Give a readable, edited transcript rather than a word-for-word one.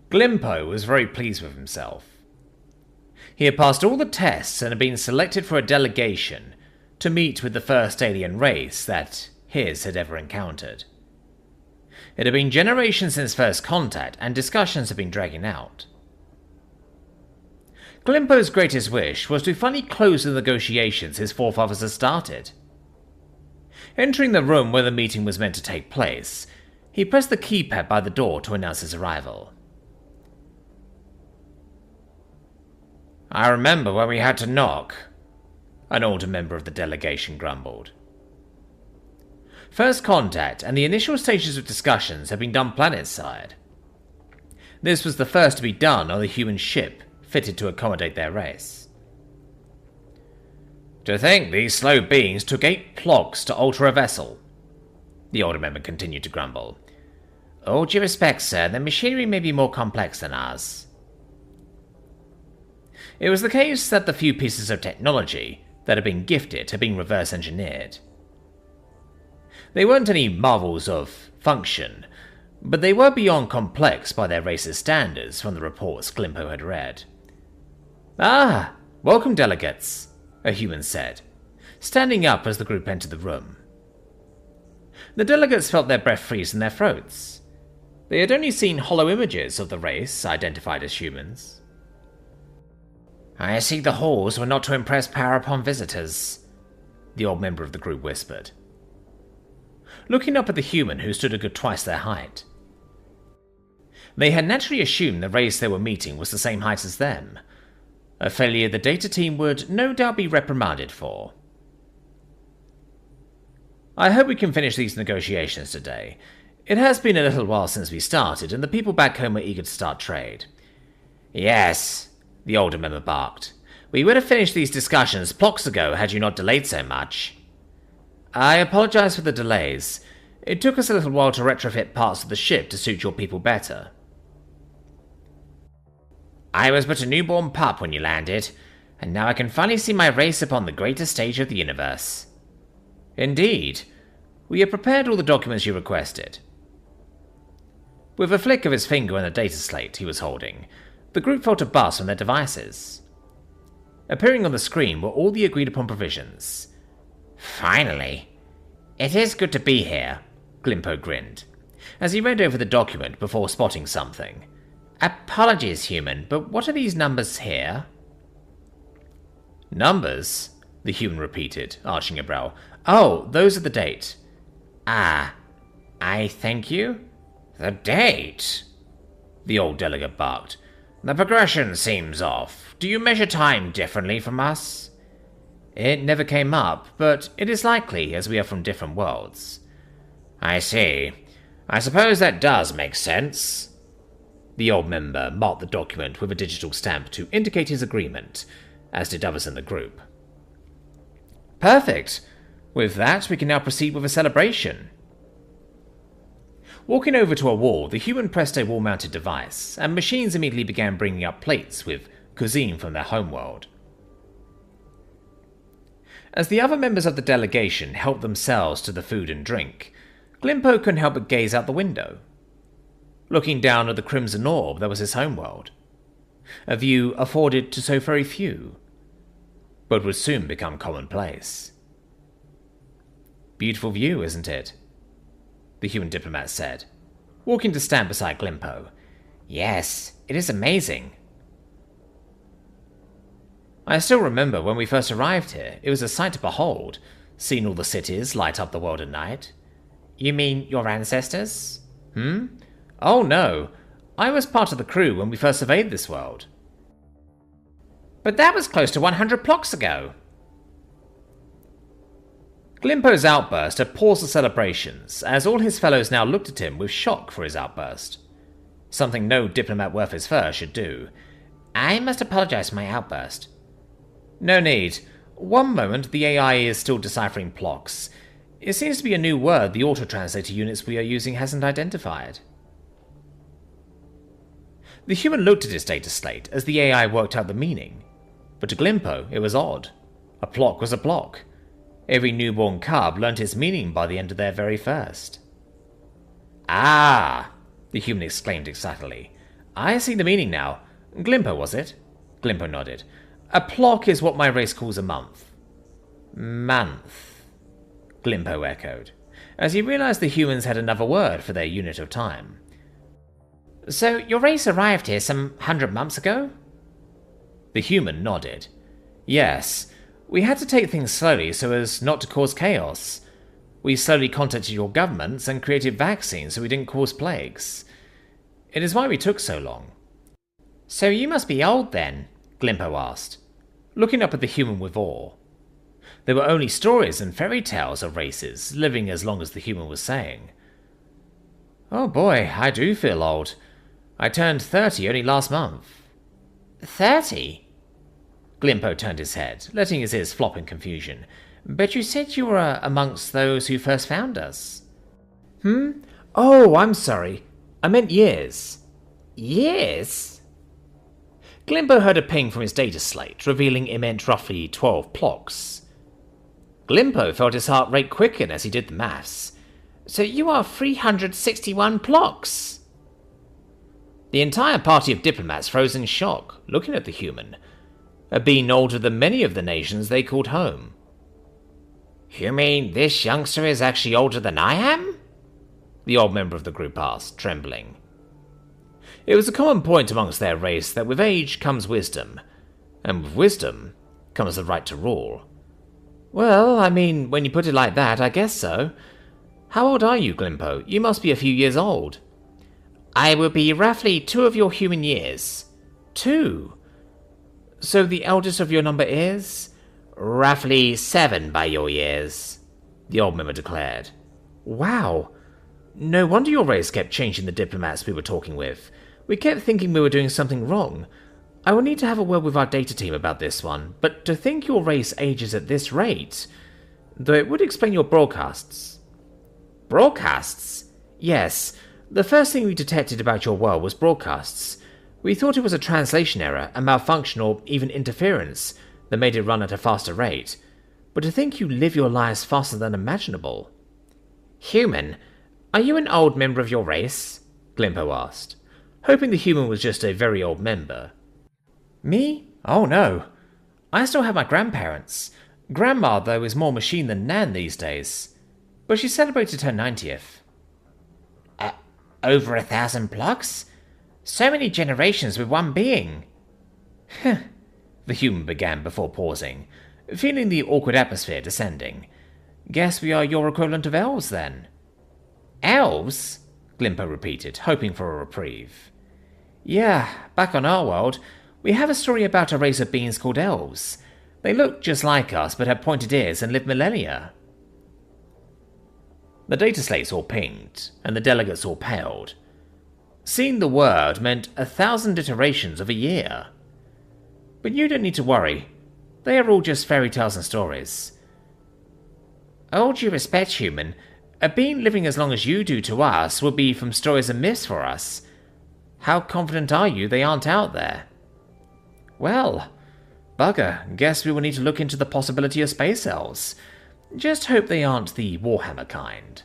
Glimpo was very pleased with himself. He had passed all the tests and had been selected for a delegation to meet with the first alien race that his had ever encountered. It had been generations since first contact, and discussions had been dragging out. Glimpo's greatest wish was to finally close the negotiations his forefathers had started. Entering the room where the meeting was meant to take place, he pressed the keypad by the door to announce his arrival. "I remember when we had to knock," an older member of the delegation grumbled. First contact and the initial stages of discussions had been done planetside. This was the first to be done on a human ship fitted to accommodate their race. "To think these slow beings took 8 plogs to alter a vessel," the older member continued to grumble. "All due respect, sir, the machinery may be more complex than ours." It was the case that the few pieces of technology that had been gifted had been reverse engineered. They weren't any marvels of function, but they were beyond complex by their race's standards from the reports Glimpo had read. "Ah, welcome, delegates," a human said, standing up as the group entered the room. The delegates felt their breath freeze in their throats. They had only seen hollow images of the race identified as humans. "I see the halls were not to impress power upon visitors," the old member of the group whispered, looking up at the human who stood a good twice their height. They had naturally assumed the race they were meeting was the same height as them, a failure the data team would no doubt be reprimanded for. "I hope we can finish these negotiations today. It has been a little while since we started, and the people back home are eager to start trade." "Yes," the older member barked. "We would have finished these discussions blocks ago had you not delayed so much." "I apologize for the delays. It took us a little while to retrofit parts of the ship to suit your people better." "I was but a newborn pup when you landed, and now I can finally see my race upon the greatest stage of the universe." "Indeed. We have prepared all the documents you requested." With a flick of his finger on the data slate he was holding, the group felt a buzz from their devices. Appearing on the screen were all the agreed-upon provisions. "Finally. It is good to be here," Glimpo grinned, as he read over the document before spotting something. "Apologies, human, but what are these numbers here?" "Numbers?" the human repeated, arching a brow. "Oh, those are the date." "Ah, I thank you." "The date?" the old delegate barked. "The progression seems off. Do you measure time differently from us?" "It never came up, but it is likely, as we are from different worlds." "I see. I suppose that does make sense." The old member marked the document with a digital stamp to indicate his agreement, as did others in the group. "Perfect. With that, we can now proceed with a celebration." Walking over to a wall, the human pressed a wall-mounted device, and machines immediately began bringing up plates with cuisine from their homeworld. As the other members of the delegation helped themselves to the food and drink, Glimpo couldn't help but gaze out the window. Looking down at the crimson orb that was his homeworld, a view afforded to so very few, but would soon become commonplace. "Beautiful view, isn't it?" the human diplomat said, walking to stand beside Glimpo. "Yes, it is amazing." "I still remember when we first arrived here. It was a sight to behold, seeing all the cities light up the world at night." "You mean your ancestors?" "Oh no, I was part of the crew when we first surveyed this world." "But that was close to 100 blocks ago." Glimpo's outburst had paused the celebrations, as all his fellows now looked at him with shock for his outburst. Something no diplomat worth his fur should do. "I must apologize for my outburst." "No need. One moment, the AI is still deciphering blocks. It seems to be a new word the auto-translator units we are using hasn't identified." The human looked at his data slate as the AI worked out the meaning, but to Glimpo it was odd. A block was a block. Every newborn cub learnt its meaning by the end of their very first. "Ah!" the human exclaimed excitedly. I see the meaning now. Glimpo, was it? Glimpo nodded. A plock is what my race calls a month. Month, Glimpo echoed, as he realized the humans had another word for their unit of time. So your race arrived here some 100 months ago? The human nodded. Yes, we had to take things slowly so as not to cause chaos. We slowly contacted your governments and created vaccines so we didn't cause plagues. It is why we took so long. So you must be old then, Glimpo asked, looking up at the human with awe. There were only stories and fairy tales of races living as long as the human was saying. Oh boy, I do feel old. I turned 30 only last month. 30? Glimpo turned his head, letting his ears flop in confusion. But you said you were amongst those who first found us. Oh, I'm sorry. I meant years. Years? Glimpo heard a ping from his data slate, revealing it meant roughly 12 plocks. Glimpo felt his heart rate quicken as he did the maths. So you are 361 plocks. The entire party of diplomats froze in shock, looking at the human, a being older than many of the nations they called home. You mean this youngster is actually older than I am? The old member of the group asked, trembling. It was a common point amongst their race that with age comes wisdom, and with wisdom comes the right to rule. Well, I mean, when you put it like that, I guess so. How old are you, Glimpo? You must be a few years old. I will be roughly 2 of your human years. 2? So the eldest of your number is? Roughly 7 by your years, the old member declared. Wow. No wonder your race kept changing the diplomats we were talking with. We kept thinking we were doing something wrong. I will need to have a word with our data team about this one, but to think your race ages at this rate, though it would explain your broadcasts. Broadcasts? Yes. The first thing we detected about your world was broadcasts. We thought it was a translation error, a malfunction, or even interference that made it run at a faster rate. But to think you live your lives faster than imaginable. Human, are you an old member of your race? Glimpo asked, hoping the human was just a very old member. Me? Oh no. I still have my grandparents. Grandma, though, is more machine than Nan these days. But she celebrated her 90th. Over 1,000 blocks? So many generations with one being. The human began before pausing, feeling the awkward atmosphere descending. Guess we are your equivalent of elves, then. Elves? Glimpo repeated, hoping for a reprieve. Yeah, back on our world, we have a story about a race of beings called elves. They look just like us, but have pointed ears and live millennia. The data slates all pinged, and the delegates all paled. Seeing the word meant 1,000 iterations of a year. But you don't need to worry. They are all just fairy tales and stories. All due respect, human, a being living as long as you do to us would be from stories and myths for us. How confident are you they aren't out there? Well, bugger, guess we will need to look into the possibility of space elves. Just hope they aren't the Warhammer kind.